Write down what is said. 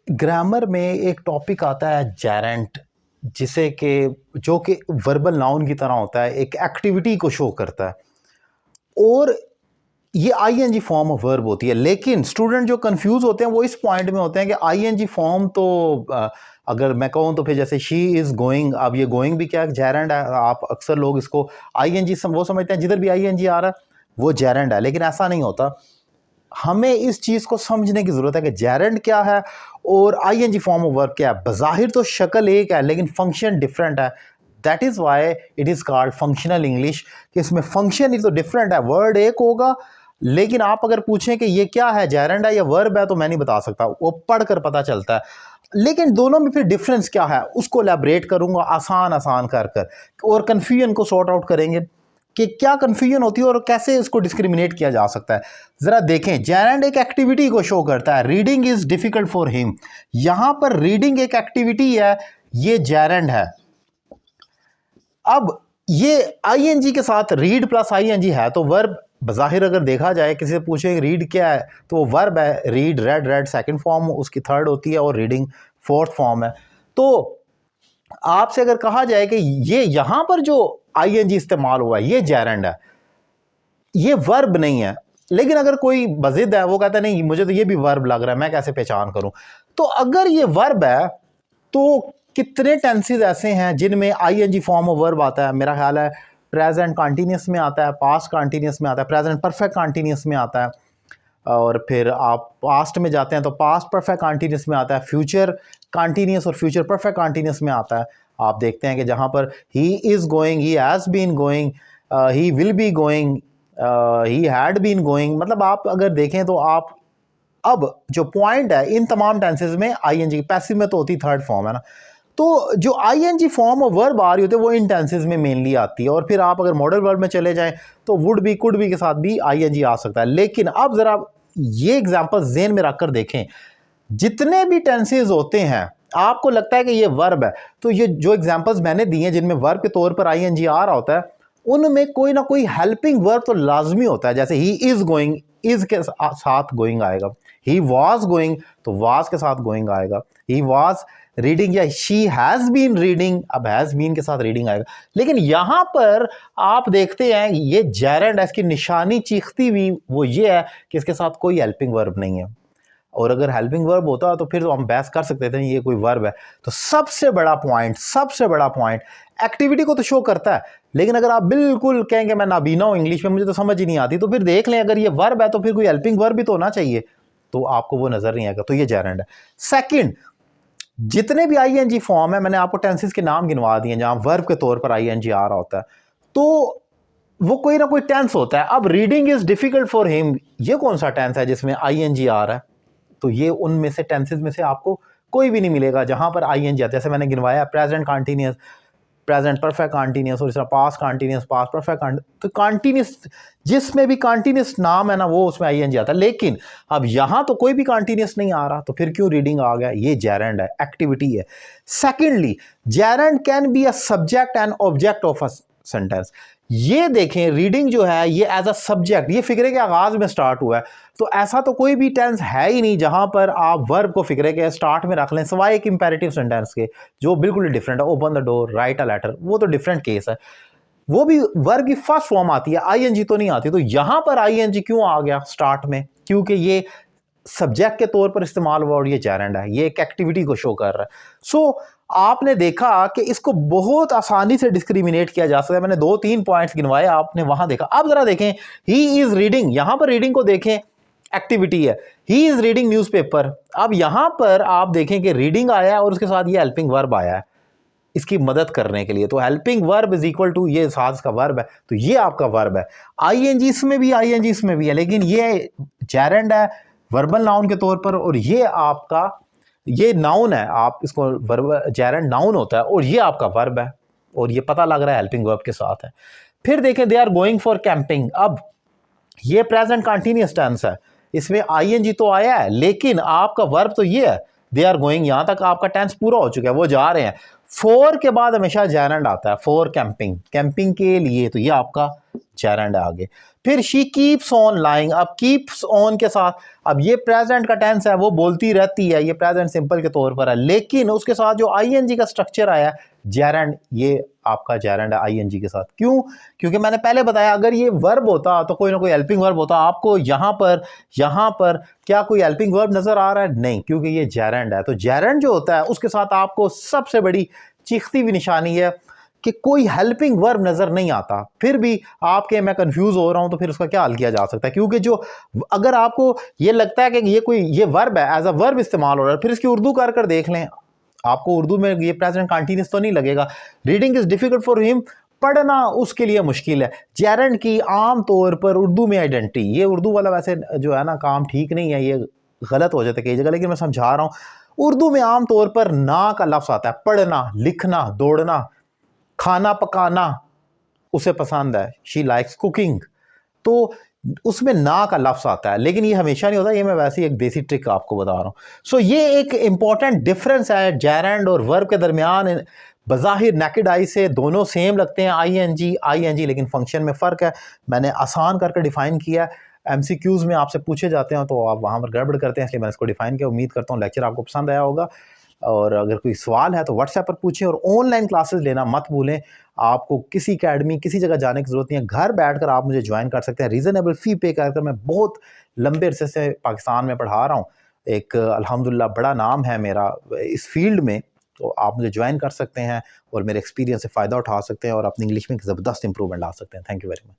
Grammar में एक topic आता है जेरेंट, जिसे कि जो कि वर्बल नाउन की तरह होता है, एक एक्टिविटी को शो करता है और ये आईएनजी फॉर्म ऑफ वर्ब होती है। लेकिन स्टूडेंट जो कंफ्यूज होते हैं वो इस पॉइंट में होते हैं कि आईएनजी फॉर्म तो अगर मैं कहूँ तो फिर जैसे शी इज़ गोइंग, अब ये गोइंग भी क्या जेरेंट है। आप अक्सर लोग इसको आईएनजी वो समझते हैं जिधर भी आईएनजी आ रहा है वो जेरेंट है, लेकिन ऐसा नहीं होता। हमें इस चीज़ को समझने की ज़रूरत है कि जेरेंट क्या है और आईएनजी फॉर्म ऑफ वर्ब क्या है। बज़ाहिर तो शक्ल एक है लेकिन फंक्शन डिफरेंट है। That is why it is called functional English, कि इसमें फंक्शन ही तो डिफरेंट है। वर्ड एक होगा लेकिन आप अगर पूछें कि ये क्या है, जेरेंट है या वर्ब है, तो मैं नहीं बता सकता, वो पढ़कर पता चलता है। लेकिन दोनों में फिर डिफरेंस क्या है उसको एलैबोरेट करूंगा आसान कर कर, और कन्फ्यूजन को सॉर्ट आउट करेंगे कि क्या कन्फ्यूजन होती है और कैसे इसको डिस्क्रिमिनेट किया जा सकता है। ज़रा देखें, जेरेंट एक एक्टिविटी को शो करता है। Reading is difficult for him, यहाँ पर रीडिंग एक एक्टिविटी है, ये जेरेंट है। अब ये आईएनजी के साथ रीड प्लस आईएनजी है तो वर्ब बज़ाहिर अगर देखा जाए, किसी से पूछे रीड क्या है तो वो वर्ब है। रीड, रेड सेकंड फॉर्म उसकी थर्ड होती है और रीडिंग फोर्थ फॉर्म है। तो आपसे अगर कहा जाए कि ये यहां पर जो आईएनजी इस्तेमाल हुआ है ये जेरेंट है, ये वर्ब नहीं है। लेकिन अगर कोई बज़िद है वो कहता है नहीं मुझे तो ये भी वर्ब लग रहा है, मैं कैसे पहचान करूं। तो अगर ये वर्ब है तो कितने टेंसेस ऐसे हैं जिनमें आईएनजी फॉर्म ऑफ वर्ब आता है। मेरा ख्याल है प्रेजेंट कंटिन्यूस में आता है, पास्ट कंटिन्यूस में आता है, प्रेजेंट परफेक्ट कंटिन्यूस में आता है, और फिर आप पास्ट में जाते हैं तो पास्ट परफेक्ट कंटिन्यूस में आता है, फ्यूचर कंटिन्यूस और फ्यूचर परफेक्ट कंटिन्यूस में आता है। आप देखते हैं कि जहाँ पर he is going, he has been going, he will be going, he had been going, मतलब आप अगर देखें तो आप अब जो पॉइंट है इन तमाम टेंसेस में आईएनजी, पैसिव में तो होती थर्ड फॉर्म है ना, तो जो आईएनजी फॉर्म ऑफ वर्ब आ रही होती है वो इन टेंसेस में मेनली आती है। और फिर आप अगर मॉडल वर्ब में चले जाएं तो वुड बी, कुड बी के साथ भी आईएनजी आ सकता है। लेकिन अब जरा ये एग्जांपल ज़हन में रखकर देखें, जितने भी टेंसेस होते हैं आपको लगता है कि ये वर्ब है, तो ये जो एग्जांपल्स मैंने दिए जिनमें वर्ब के तौर पर आईएनजी आ रहा होता है उनमें कोई ना कोई हेल्पिंग वर्ब तो लाजमी होता है। जैसे ही इज गोइंग, इज के साथ गोइंग आएगा। ही वॉज गोइंग तो वॉज के साथ गोइंग आएगा। ही वॉज रीडिंग या शी हैज बीन रीडिंग, अब हैज बीन के साथ रीडिंग आएगा। लेकिन यहां पर आप देखते हैं ये जेरेंट है, इसकी निशानी चीखती हुई वो ये है कि इसके साथ कोई हेल्पिंग वर्ब नहीं है। और अगर हेल्पिंग वर्ब होता तो फिर तो हम बहस कर सकते थे ये कोई वर्ब है। तो सबसे बड़ा पॉइंट एक्टिविटी को तो शो करता है। लेकिन अगर आप बिल्कुल कहेंगे मैं नाबीना हूं इंग्लिश में, मुझे तो समझ ही नहीं आती, तो फिर देख लें अगर ये वर्ब है तो फिर कोई हेल्पिंग वर्ब भी तो होना चाहिए, तो आपको वो नजर नहीं आएगा, तो ये जेरेंट है। सेकंड, जितने भी आईएनजी फॉर्म है, मैंने आपको टेंसेस के नाम गिनवा दिए जहां वर्ब के तौर पर आईएनजी आ रहा होता है, तो वो कोई ना कोई टेंस होता है। अब reading is difficult for him, ये कौन सा टेंस है जिसमें आईएनजी आ रहा है? तो ये उनमें से टेंसेस में से आपको कोई भी नहीं मिलेगा जहां पर आईएनजी आता है। जैसे मैंने गिनवाया present continuous, present perfect continuous, और इस तरह पास्ट कंटीन्यूअस, पास्ट परफेक्ट। तो कंटीन्यूअस जिसमें भी कंटीन्यूअस नाम है ना वो उसमें आईएनजी आता है। लेकिन अब यहां तो कोई भी कंटीन्यूअस नहीं आ रहा, तो फिर क्यों रीडिंग आ गया? ये जेरेंट है, एक्टिविटी है। Secondly, Geraint can be a subject and object of a sentence. ये देखें, रीडिंग जो है ये एज अ सब्जेक्ट, ये फिक्रे के आगाज में स्टार्ट हुआ है, तो ऐसा तो कोई भी टेंस है ही नहीं जहां पर आप वर्ब को फिक्रे के स्टार्ट में रख लें, सिवाय एक इंपेरेटिव सेंटेंस के जो बिल्कुल डिफरेंट है। Open the door, write a letter, वो तो डिफरेंट केस है, वो भी वर्ब की फर्स्ट फॉर्म आती है, आईएनजी तो नहीं आती। तो यहां पर आईएनजी क्यों आ गया स्टार्ट में? क्योंकि ये सब्जेक्ट के तौर पर इस्तेमाल हुआ और ये जेरेंट है, ये एक एक्टिविटी को शो कर रहा है। सो आपने देखा कि इसको बहुत आसानी से डिस्क्रिमिनेट किया जा सकता है। मैंने 2-3 पॉइंट्स गिनवाए, आपने वहां देखा। अब जरा देखें, ही इज रीडिंग, यहां पर रीडिंग को देखें, एक्टिविटी है, ही इज रीडिंग न्यूज़पेपर। अब यहां पर आप देखें कि रीडिंग आया है और उसके साथ ये हेल्पिंग वर्ब आया है इसकी मदद करने के लिए। तो helping verb is equal to ये साथ का वर्ब है, तो ये आपका वर्ब है। आईएनजी इसमें भी, आईएनजी इसमें भी है, लेकिन ये जेरेंट है वर्बल नाउन के तौर पर, और ये आपका ये नाउन है, आप इसको वर्ब, जेरेंट नाउन होता है और ये आपका वर्ब है, और ये पता लग रहा है हेल्पिंग वर्ब के साथ है। फिर देखें, they are going for camping. अब ये प्रेजेंट कंटीन्यूअस टेंस है, इसमें आईएनजी तो आया है लेकिन आपका वर्ब तो ये है, दे आर गोइंग। यहां तक आपका टेंस पूरा हो चुका है, वो जा रहे हैं। फॉर के बाद हमेशा जेरेंट आता है, फॉर कैंपिंग, कैंपिंग के लिए, तो ये आपका जेरेंड है आगे। फिर शी कीप्स ऑन लाइंग, अब कीप्स ऑन के साथ, अब ये प्रेजेंट का टेंस है, वो बोलती रहती है, ये प्रेजेंट सिंपल के तौर पर है, लेकिन उसके साथ जो आईएनजी का स्ट्रक्चर आया जेरेंड, ये आपका जेरेंड है आईएनजी के साथ। क्यों? क्योंकि मैंने पहले बताया अगर ये वर्ब होता तो कोई ना कोई हेल्पिंग वर्ब होता। आपको यहाँ पर क्या कोई हेल्पिंग वर्ब नजर आ रहा है? नहीं, क्योंकि ये जेरेंड है। तो जेरेंड जो होता है उसके साथ आपको सबसे बड़ी चीखती हुई निशानी है कि कोई हेल्पिंग वर्ब नजर नहीं आता। फिर भी आपके मैं कंफ्यूज हो रहा हूं तो फिर उसका क्या हल किया जा सकता है? क्योंकि जो अगर आपको ये लगता है कि ये वर्ब है, एज अ वर्ब इस्तेमाल हो रहा है, फिर इसकी उर्दू कर देख लें। आपको उर्दू में ये प्रेजेंट कंटीन्यूअस तो नहीं लगेगा। Reading is difficult for him, पढ़ना उसके लिए मुश्किल है। जेरेंड की आम तौर पर उर्दू में आइडेंटिटी, ये उर्दू वाला वैसे जो है ना काम ठीक नहीं है, ये गलत हो जाता है कई जगह, लेकिन मैं समझा रहा हूं। उर्दू में आम तौर पर ना का लफ्ज आता है। पढ़ना, लिखना, दौड़ना, खाना पकाना उसे पसंद है, शी लाइक्स कुकिंग, तो उसमें ना का लफ्ज आता है, लेकिन ये हमेशा नहीं होता। ये मैं वैसे ही एक देसी ट्रिक आपको बता रहा हूं। सो ये एक इंपॉर्टेंट डिफरेंस है जेरेंड और वर्ब के दरमियान। बज़ाहिर नेकेड आई से दोनों सेम लगते हैं, आईएनजी, लेकिन फंक्शन में फ़र्क है। मैंने आसान करके डिफाइन किया। एमसीक्यूज़ में आपसे पूछे जाते हैं तो आप वहाँ पर गड़बड़ करते हैं, इसलिए मैंने इसको डिफाइन किया। उम्मीद करता हूँ लेक्चर आपको पसंद आया होगा, और अगर कोई सवाल है तो व्हाट्सएप पर पूछें, और ऑनलाइन क्लासेस लेना मत भूलें। आपको किसी अकेडमी, किसी जगह जाने की ज़रूरत नहीं है, घर बैठकर आप मुझे ज्वाइन कर सकते हैं। रीज़नेबल फ़ी पे कर मैं बहुत लंबे अरसे से पाकिस्तान में पढ़ा रहा हूँ। एक अल्हम्दुलिल्लाह बड़ा नाम है मेरा इस फील्ड में, तो आप मुझे ज्वाइन कर सकते हैं और मेरे एक्सपीरियंस से फ़ायदा उठा सकते हैं और अपनी इंग्लिश में ज़बरदस्त इंप्रूवमेंट ला सकते हैं। Thank you very much.